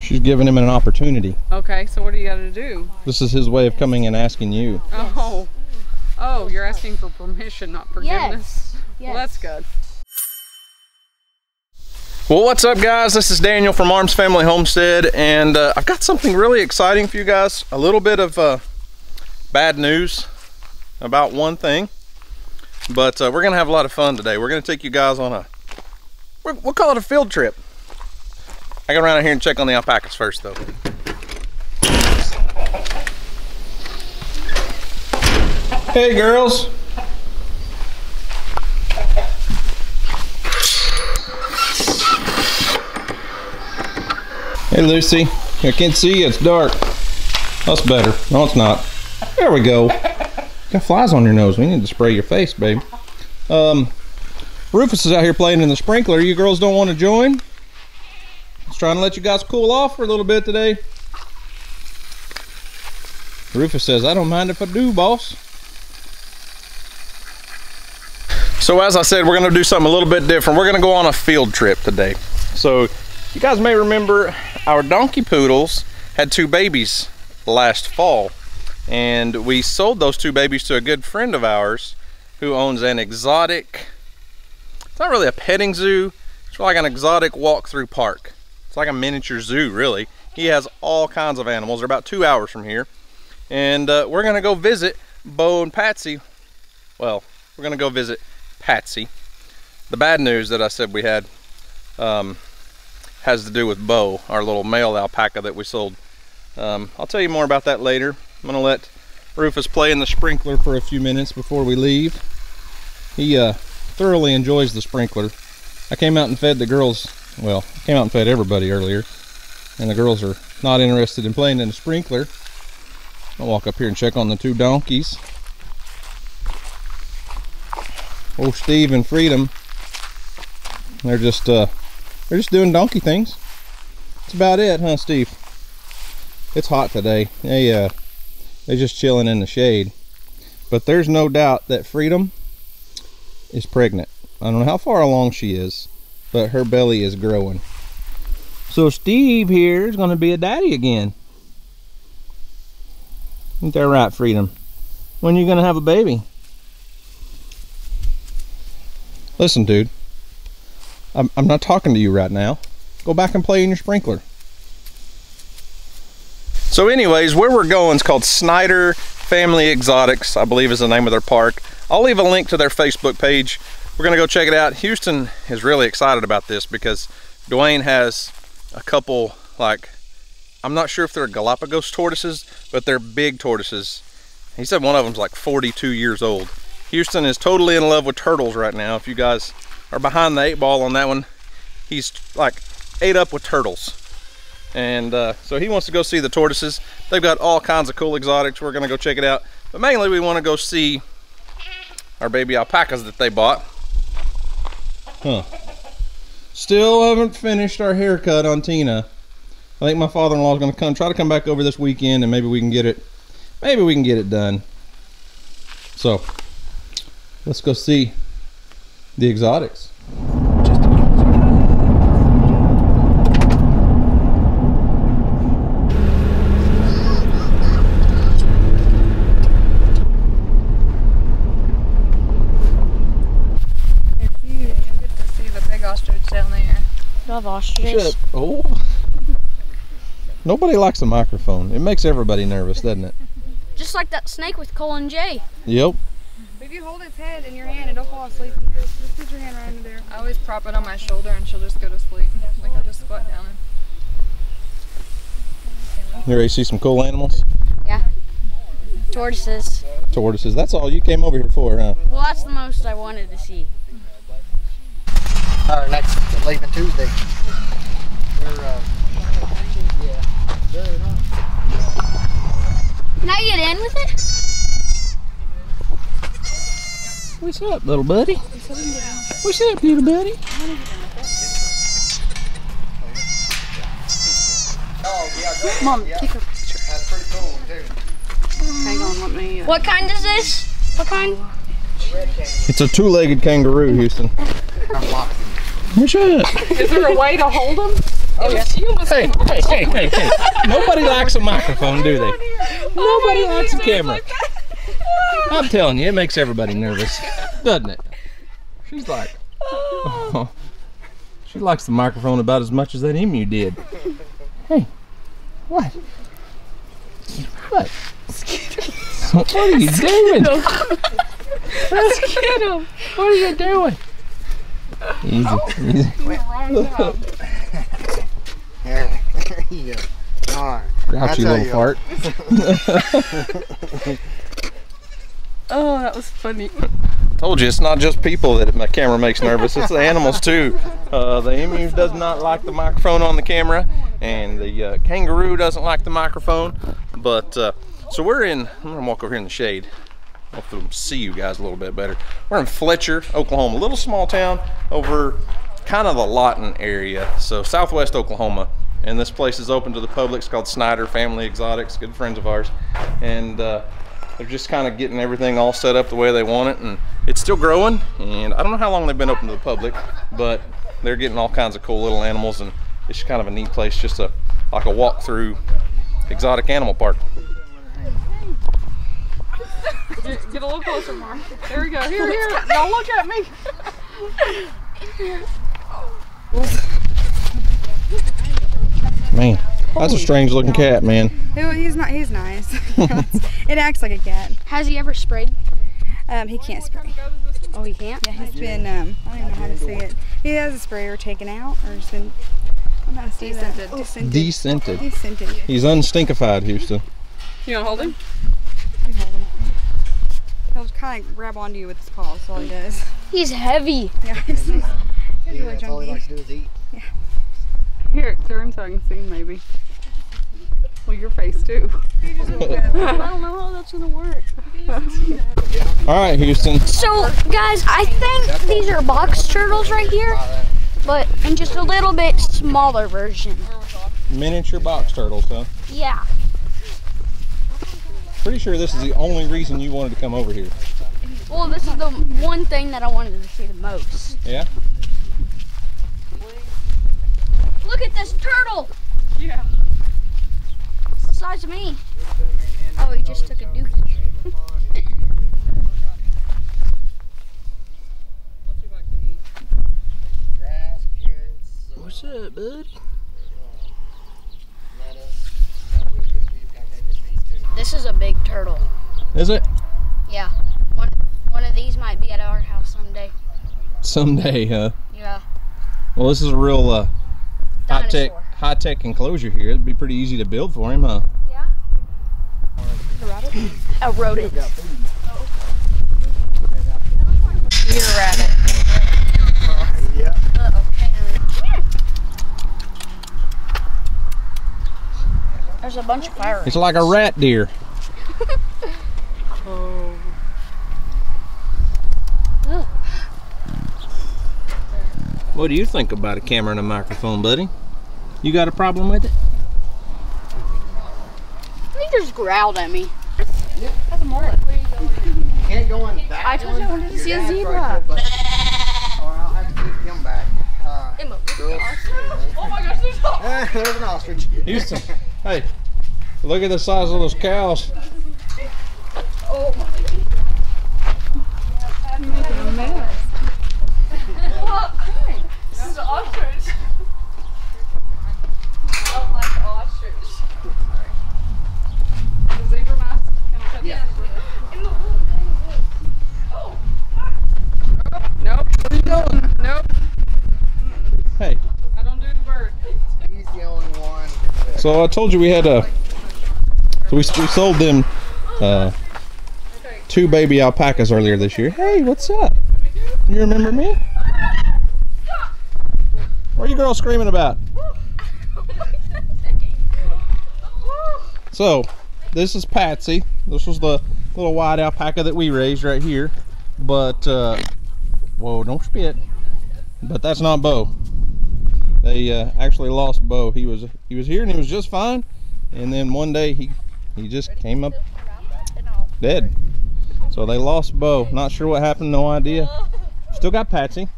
She's giving him an opportunity. Okay, so what do you got to do? This is his way of coming and asking you. Oh. Oh, you're asking for permission, not forgiveness? Yes. Well, that's good. Well, what's up, guys? This is Daniel from Arms Family Homestead, and I've got something really exciting for you guys. A little bit of bad news about one thing, but we're gonna have a lot of fun today. We're gonna take you guys on we'll call it a field trip. I go around here and check on the alpacas first, though. Hey, girls. Hey, Lucy. I can't see you. It's dark. That's better. No, it's not. There we go. Got flies on your nose. We need to spray your face, babe. Rufus is out here playing in the sprinkler. You girls don't want to join? Just trying to let you guys cool off for a little bit today. Rufus says, I don't mind if I do, boss. So as I said, we're going to do something a little bit different. We're going to go on a field trip today. So you guys may remember our donkey poodles had 2 babies last fall. And we sold those 2 babies to a good friend of ours who owns an exotic, it's not really a petting zoo, it's like an exotic walk-through park. It's like a miniature zoo, really. He has all kinds of animals. They're about 2 hours from here. And we're gonna go visit Bo and Patsy. Well, we're gonna go visit Patsy. The bad news that I said we had has to do with Bo, our little male alpaca that we sold. I'll tell you more about that later. I'm gonna let Rufus play in the sprinkler for a few minutes before we leave. He thoroughly enjoys the sprinkler. I came out and fed the girls, well, I came out and fed everybody earlier, and the girls are not interested in playing in the sprinkler. I'll walk up here and check on the 2 donkeys. Oh, Steve and Freedom. They're just doing donkey things. That's about it, huh, Steve? It's hot today. They're just chilling in the shade. But there's no doubt that Freedom is pregnant. I don't know how far along she is, but her belly is growing. So Steve here is going to be a daddy again. Ain't that right, Freedom? When are you going to have a baby? Listen, dude. I'm not talking to you right now. Go back and play in your sprinkler. So anyways, where we're going is called Snyder Family Exotics, I believe is the name of their park. I'll leave a link to their Facebook page. We're gonna go check it out. Houston is really excited about this because Dwayne has a couple, like, I'm not sure if they're Galapagos tortoises, but they're big tortoises. He said one of them's like 42 years old. Houston is totally in love with turtles right now. If you guys are behind the 8 ball on that one, he's like ate up with turtles. And so he wants to go see the tortoises. They've got all kinds of cool exotics. We're gonna go check it out. But mainly we wanna go see our baby alpacas that they bought. Huh. Still haven't finished our haircut on Tina. I think my father-in-law is gonna try to come back over this weekend, and maybe we can get it done. So let's go see the exotics. Love ostriches. Oh. Nobody likes a microphone. It makes everybody nervous, doesn't it? Just like that snake with Colin J. Yep. If you hold its head in your hand, it'll fall asleep in there. Just put your hand right in there. I always prop it on my shoulder and she'll just go to sleep. Like I'll just squat down. You ready to see some cool animals? Yeah. Tortoises. Tortoises. That's all you came over here for, huh? Well, that's the most I wanted to see. Next, leaving Tuesday. Can I get in with it? What's up, little buddy? What's up, little buddy? Mom, take a picture. That's pretty cool, too. Hang on, let me. What kind is this? What kind? It's a 2-legged kangaroo, Houston. What's up? Is there a way to hold them? Oh, yes. Hey. Nobody likes a microphone, do they? Nobody likes a camera. I'm telling you, it makes everybody nervous, doesn't it? She's like, oh, she likes the microphone about as much as that emu did. Hey, what? What? What are you doing? What are you doing? Easy. There you go. All right. Grouchy little fart. Oh, that was funny. Told you, it's not just people that my camera makes nervous, it's the animals too. The emu does not like the microphone on the camera, and the kangaroo doesn't like the microphone. But so we're in, I'm gonna walk over here in the shade. Hopefully we'll see you guys a little bit better. We're in Fletcher, Oklahoma, a little small town over kind of the Lawton area, so southwest Oklahoma. And this place is open to the public. It's called Snyder Family Exotics, good friends of ours. And they're just kind of getting everything all set up the way they want it, and it's still growing. And I don't know how long they've been open to the public, but they're getting all kinds of cool little animals, and it's kind of a neat place, just like a walk through exotic animal park. Get a little closer, Mark. There we go. Here. Y'all look at me. Man, that's a strange looking cat, man. He's nice. It acts like a cat. Has he ever sprayed? He can't spray. Oh, he can't? Yeah, he's been, I don't even know how to say it. He has a sprayer taken out, or it's been, I'm not saying that. Descented. Descented. He's unstinkified, Houston. You gonna hold him? You hold him. He'll just kind of grab onto you with his paws, that's all he does. He's heavy. Yeah, he's really That's all he likes to do is eat. Yeah. Here, turn so I can see maybe. Well, your face too. I don't know how that's gonna work. All right, Houston. So, guys, I think these are box turtles right here, but in just a little bit smaller version. Miniature box turtles, huh? Yeah. Pretty sure this is the only reason you wanted to come over here. Well, this is the one thing that I wanted to see the most. Yeah? Look at this turtle. Yeah. It's the size of me. Oh, he just took a dookie. Grass, carrots, What's up, bud? lettuce. We've got regular feed too. This is a big turtle. Is it? Yeah. One of these might be at our house someday. Someday, huh? Yeah. Well, this is a real Dinosaur. high-tech enclosure here. It'd be pretty easy to build for him, huh? Yeah. A rodent. Need a rabbit. Yeah. Uh-oh, hang on. Come here. There's a bunch of fire It's like a rat deer. Oh. What do you think about a camera and a microphone, buddy? You got a problem with it? He just growled at me. That's a mullet. Can't go in that I told you I wanted to see a Your dad's zebra. right there, but- or I'll have to keep him back. Girls. Oh my gosh, there's a There's an ostrich. Houston, hey, look at the size of those cows. Oh my. You're making a mess. What? This is an ostrich. I don't like the ostrich. The zebra mask? Can I cut Yeah. Oh. Nope. What are you doing? Nope. Hey, I don't do the bird. He's the only one. so I told you we had so we sold them 2 baby alpacas earlier this year. Hey, what's up? You remember me? What are you girls screaming about? So, this is Patsy. This was the little white alpaca that we raised right here. But, whoa, don't spit. But that's not Bo. They actually lost Bo. He was here and he was just fine. And then one day he just came up dead. So they lost Bo. Not sure what happened, no idea. Still got Patsy.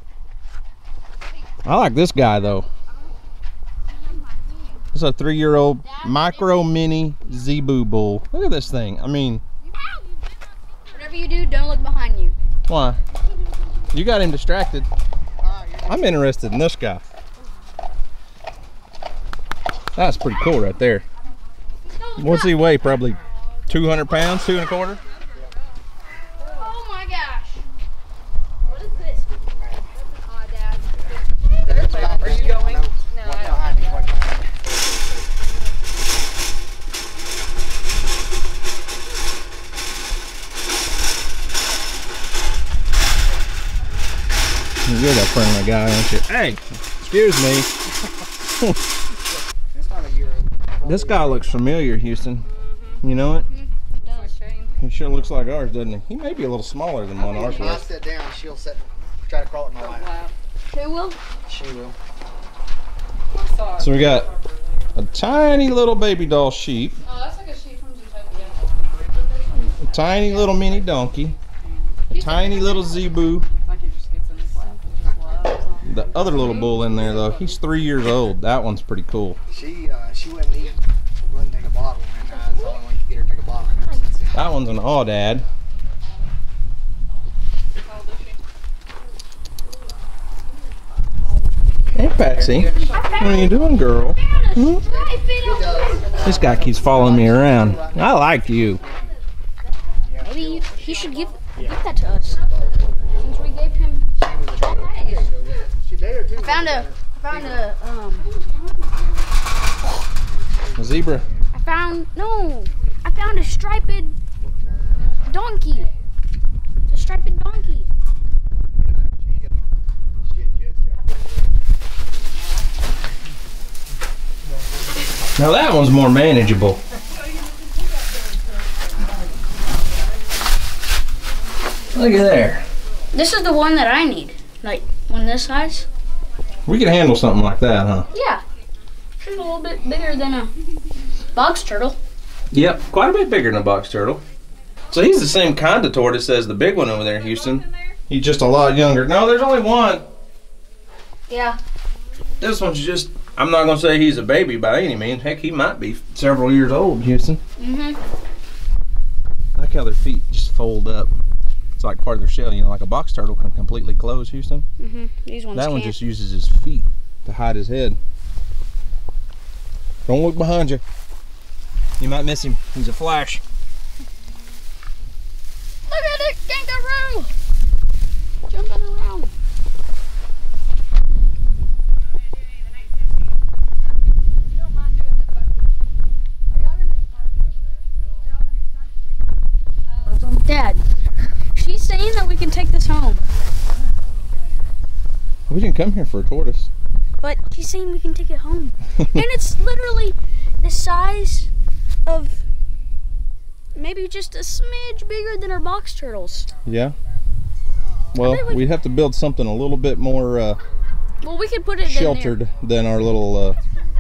I like this guy though. This is a 3-year-old micro mini zebu bull. Look at this thing. I mean, whatever you do, don't look behind you. why? You got him distracted. I'm interested in this guy. That's pretty cool right there. What's he weigh? Probably 200 pounds, 2 1/4? Oh my gosh. What is this? Oh, Dad. Are you going? No, I don't. You're that friendly guy, aren't you? Hey, excuse me. This guy looks familiar, Houston. You know it? It does. He sure looks like ours, doesn't he? He may be a little smaller than one ours When I was. sit down, she'll try to crawl at my lap. Who will? She will. So we got a tiny little baby doll sheep, Oh, that's like a sheep from Utopia. a tiny little mini donkey, a tiny little zebu. Like it just gets in his lap. It just loves on. The other little bull in there though, he's 3 years old. That one's pretty cool. She wouldn't eat. Wouldn't take a bottle. And that's the only way you can get her to take a bottle. That one's an aoudad. Hey Patsy, what are you doing, girl? Hmm? This guy keeps following me around. I like you. Maybe he should give that to us. Since we gave him. She's there too. I found a A zebra. I found a striped donkey. It's a striped donkey. Now that one's more manageable. Look at there. This is the one that I need. Like one this size. We could handle something like that, huh? Yeah. She's a little bit bigger than a box turtle. Yep, quite a bit bigger than a box turtle. So he's the same kind of tortoise as the big one over there, Houston. He's just a lot younger. No, there's only one. Yeah. This one's just, I'm not going to say he's a baby by any means. Heck, he might be several years old, Houston. Mhm. I like how their feet just fold up. It's like part of their shell, you know, like a box turtle can completely close, Houston. Mhm. These ones That one can't. just uses his feet to hide his head. Don't look behind you. You might miss him. He's a flash. Look at it, kangaroo! Jumping around. Dad, she's saying that we can take this home. We didn't come here for a tortoise. But she's saying we can take it home. And it's literally the size of maybe just a smidge bigger than our box turtles. Yeah. Well, we'd have to build something a little bit more Well, we could put it in sheltered than our little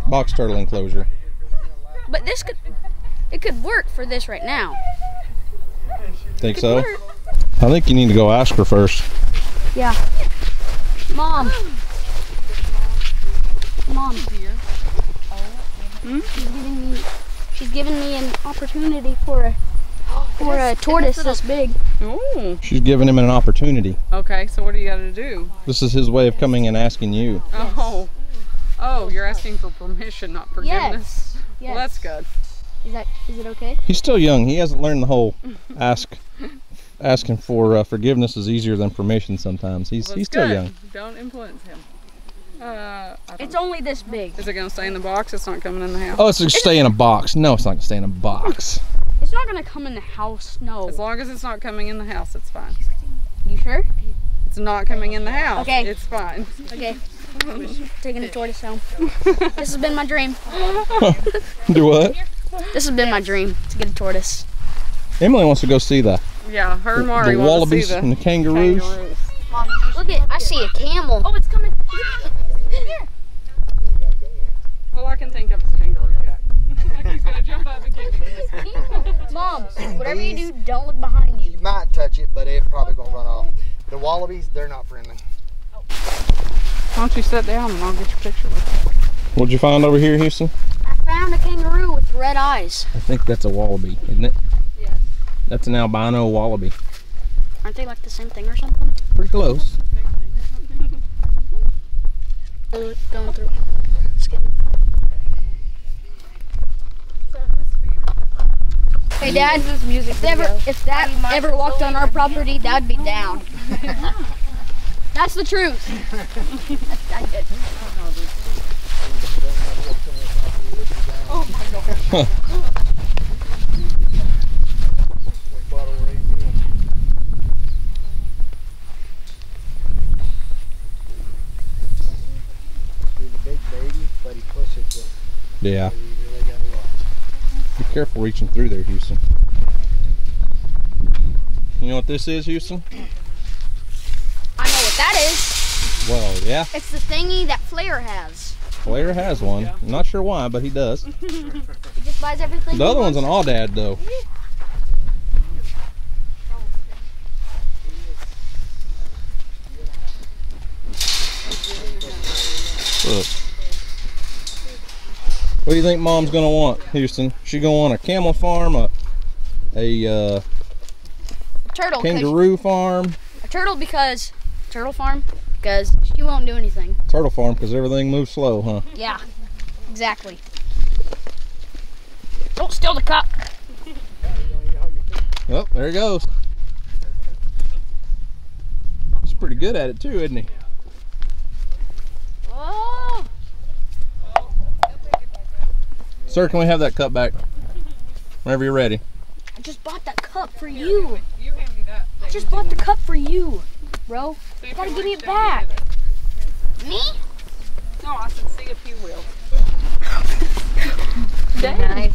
box turtle enclosure. there. But it could work for this right now. Think Could so? work. I think you need to go ask her first. Yeah. Mom. Mom. She's giving me an opportunity for a tortoise this big. Ooh. She's giving him an opportunity. Okay, so what do you got to do? This is his way of coming and asking you. Oh. Oh, you're asking for permission, not forgiveness. Yes. Well, that's good. Is it okay? He's still young. He hasn't learned the whole asking for forgiveness is easier than permission sometimes. He's Well, it's still good. young. Don't influence him. It's only this big. Is it going to stay in the box? It's not coming in the house? Oh, it's gonna stay in a box. No, it's not gonna stay in a box. It's not gonna come in the house. No. As long as it's not coming in the house, it's fine. You sure? It's not coming in the house. Okay. It's fine. Okay. Taking a tortoise home. This has been my dream. Do what? This has been my dream to get a tortoise. Emily wants to go see the Yeah, her and Mari want to wallabies see the and the kangaroos. Mom, look at, I see a camel. Oh, it's coming. Here. All I can think of is Kangaroo Jack. Like he's going to jump up and kick me. Mom, whatever you do, don't look behind you. You might touch it, but it's probably gonna run off. The wallabies, they're not friendly. Why don't you sit down and I'll get your picture with you. What'd you find over here, Houston? I found a kangaroo with red eyes. I think that's a wallaby, isn't it? Yes. That's an albino wallaby. Aren't they like the same thing or something? Pretty close. Going through skin. Hey Dad, if that ever walked on our property, that'd be down. That's the truth. That's it. Oh my God. He's a big baby, but he pushes it. Yeah. So you really gotta watch. Be careful reaching through there, Houston. You know what this is, Houston? I know what that is. Well, yeah. It's the thingy that Flair has. Flair has one. Yeah. I'm not sure why, but he does. He just buys everything. The other one's an Audad, though. Look. What do you think Mom's gonna want, Houston? She gonna want a camel farm, a turtle. kangaroo farm? A turtle turtle farm because she won't do anything. Turtle farm because everything moves slow, huh? Yeah, exactly. Don't steal the cup. Oh, there he goes. He's pretty good at it too, isn't he? Oh. Sir, can we have that cup back? Whenever you're ready. I just bought that cup for you. You hand me that. I just bought the cup for you, bro. See You if gotta he give me wants it to back. give it. Me? No, I said see if he will. Nice.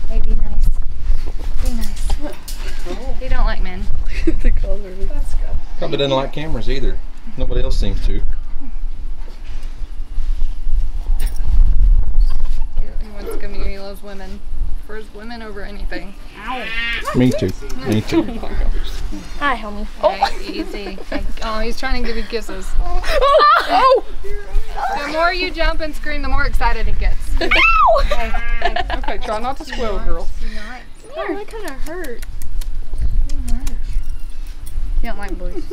Hey, be nice. Be nice. He don't like men. The color. That's good. Probably doesn't like cameras either. Nobody else seems to. He wants to come here. He loves women. Prefers women over anything. Me too. Me too. Hi, homie. Okay, easy. Oh, he's trying to give you kisses. Oh! The more you jump and scream, the more excited he gets. Okay, try not to squeal, girl. Oh, that kind of hurt. You don't like boys.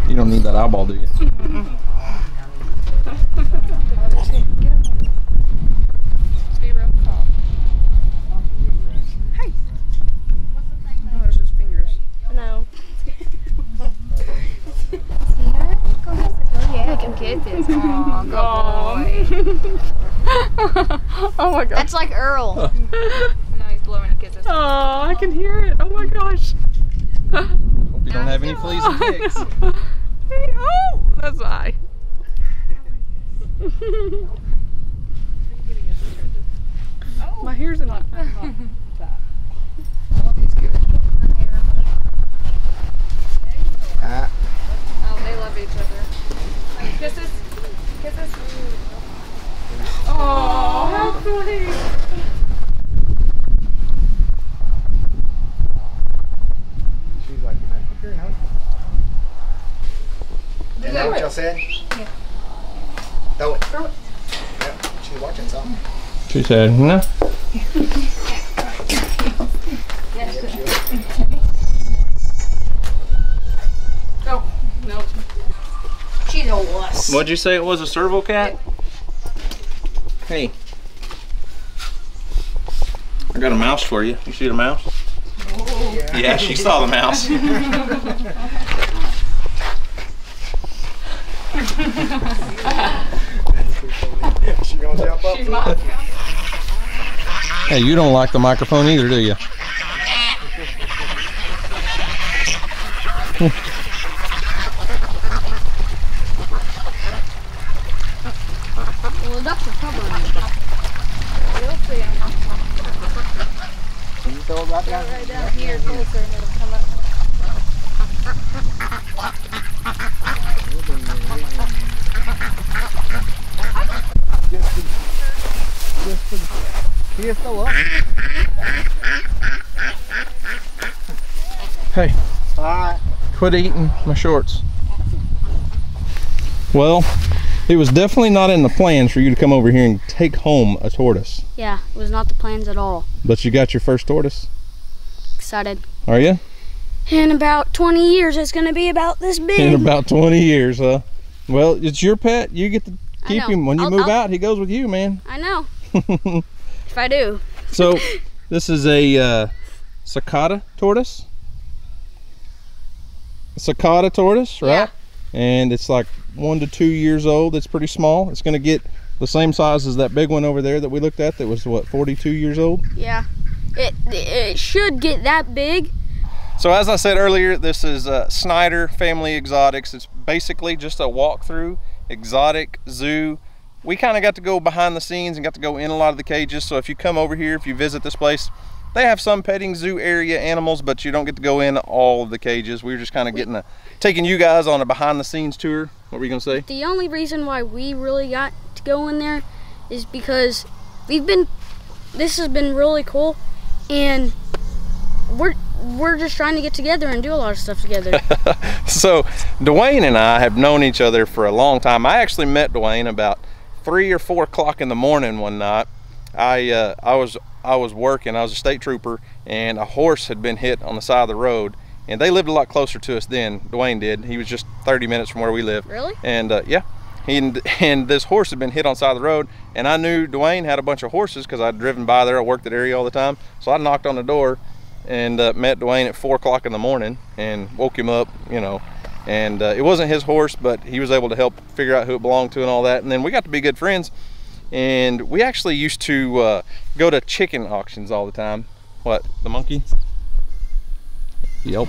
You don't need that eyeball, do you? Zero cop. Hey! Oh, there's his fingers. No. Yeah, come kisses. Aw, good boy. Oh my god. That's like Earl. Now he's blowing kisses. Oh, I can hear it. Oh my gosh. Hope you don't have any fleas and ticks. Oh, that's I. My hair's in my Oh, they love each other. Kisses. Kisses. Oh, how sweet. She's like, you're in home. Is that what y'all said? Yeah. Throw it. Throw it. Yep. She's watching something. She said, no. Oh, no. She's a wuss. What'd you say it was, a serval cat? Hey. I got a mouse for you. You see the mouse? Oh, yeah. Yeah, she saw the mouse. She gonna jump up? She might. Hey, you don't like the microphone either, do you? Well, the ducks are covering it. You'll see him. Can you throw it right down? Right down here closer and it'll come up. Just go up. Hey, Alright. quit eating my shorts. Well, it was definitely not in the plans for you to come over here and take home a tortoise. Yeah, it was not the plans at all. But you got your first tortoise. Excited. Are you? In about 20 years, it's going to be about this big. In about 20 years, huh? Well, it's your pet. You get to keep him. When you move out, he goes with you, man. I know. If I do. So, this is a cicada tortoise. Cicada tortoise, right? Yeah. And it's like 1 to 2 years old. It's pretty small. It's going to get the same size as that big one over there that we looked at that was, what, 42 years old? Yeah. It should get that big. So as I said earlier, this is Snyder Family Exotics. It's basically just a walkthrough exotic zoo. We kind of got to go behind the scenes and got to go in a lot of the cages. So if you come over here, if you visit this place, they have some petting zoo area animals, but you don't get to go in all of the cages. We were just kind of taking you guys on a behind the scenes tour. What were you gonna say? The only reason why we really got to go in there is because this has been really cool, and we're just trying to get together and do a lot of stuff together. So Dwayne and I have known each other for a long time. I actually met Dwayne about 3 or 4 o'clock in the morning one night. I was working. I was a state trooper, and a horse had been hit on the side of the road, and they lived a lot closer to us than Dwayne did. He was just 30 minutes from where we live. Really? And yeah, and this horse had been hit on the side of the road, and I knew Dwayne had a bunch of horses because I'd driven by there. I worked that area all the time, so I knocked on the door and met Dwayne at 4 o'clock in the morning and woke him up, you know. And it wasn't his horse, but he was able to help figure out who it belonged to and all that. And then we got to be good friends. And we actually used to go to chicken auctions all the time. What, the monkey? Yep.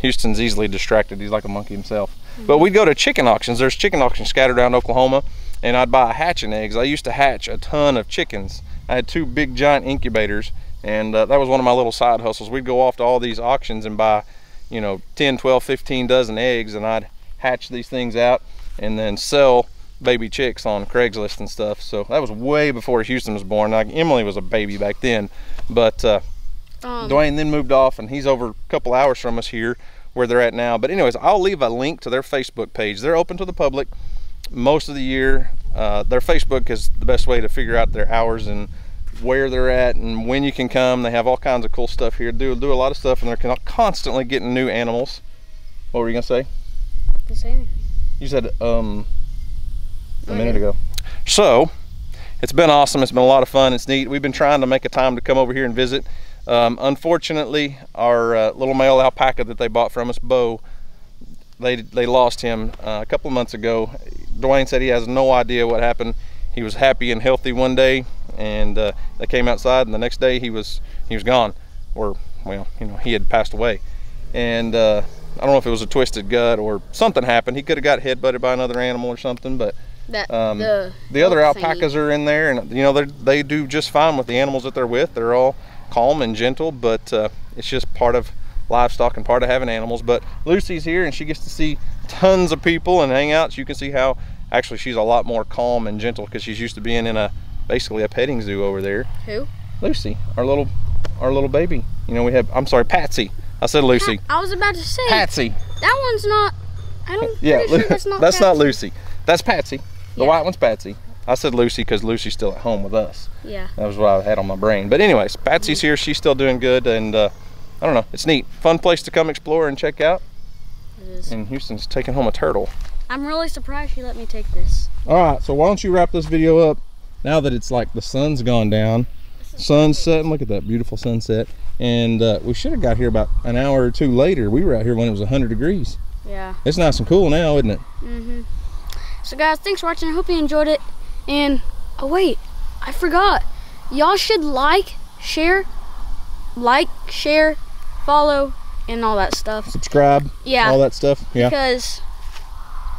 Houston's easily distracted. He's like a monkey himself. But we'd go to chicken auctions. There's chicken auctions scattered around Oklahoma, and I'd buy hatching eggs. I used to hatch a ton of chickens. I had 2 big giant incubators, and that was one of my little side hustles. We'd go off to all these auctions and buy, you know, 10, 12, 15 dozen eggs, and I'd hatch these things out and then sell baby chicks on Craigslist and stuff. So that was way before Houston was born. Like, Emily was a baby back then, but Dwayne then moved off, and he's over a couple hours from us here where they're at now. But anyways, I'll leave a link to their Facebook page. They're open to the public most of the year. Their Facebook is the best way to figure out their hours and where they're at and when you can come. They have all kinds of cool stuff here. Do a lot of stuff, and they're constantly getting new animals. What were you gonna say? I didn't say anything. You said a minute ago. So it's been awesome. It's been a lot of fun. It's neat. We've been trying to make a time to come over here and visit. Unfortunately, our little male alpaca that they bought from us, Bo, they lost him a couple of months ago. Dwayne said he has no idea what happened. He was happy and healthy one day, and they came outside, and the next day he was gone, or, well, you know, he had passed away. And I don't know if it was a twisted gut or something happened. He could have got head-butted by another animal or something, but the other alpacas are in there, and you know, they do just fine with the animals that they're with. They're all calm and gentle, but it's just part of livestock and part of having animals. But Lucy's here, and she gets to see tons of people and hang out. So you can see how actually she's a lot more calm and gentle because she's used to being in basically a petting zoo over there. Who? Lucy, our little baby. You know, we have, I'm sorry, Patsy. I said Lucy. I was about to say Patsy. That one's not. Yeah, sure that's not. That's Patsy. not Lucy. That's Patsy. The Yeah. white one's Patsy. I said Lucy because Lucy's still at home with us. Yeah. That was what I had on my brain. But anyways, Patsy's here. She's still doing good, and I don't know. It's neat. Fun place to come explore and check out. It is. And Houston's taking home a turtle. I'm really surprised you let me take this. All right, so why don't you wrap this video up now that it's like the sun's gone down. Sun's setting. Look at that beautiful sunset. And we should have got here about an hour or 2 later. We were out here when it was 100 degrees. Yeah. It's nice and cool now, isn't it? Mm-hmm. So guys, thanks for watching. I hope you enjoyed it. And oh wait, I forgot. Y'all should like, share, follow, and all that stuff. Subscribe. Yeah. All that stuff. Yeah. Because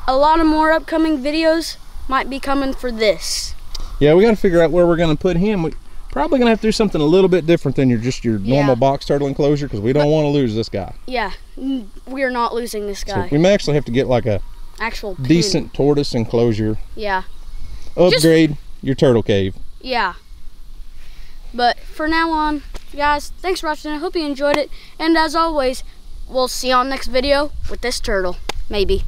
a lot of more upcoming videos might be coming for this. Yeah, we got to figure out where we're going to put him. We probably going to have to do something a little bit different than your normal box turtle enclosure, because we don't want to lose this guy. Yeah, we're not losing this guy. So we may actually have to get like a actual decent tortoise enclosure. Yeah. Upgrade your turtle cave. Yeah. But for now on, guys, thanks for watching. I hope you enjoyed it. And as always, we'll see you on next video with this turtle, maybe.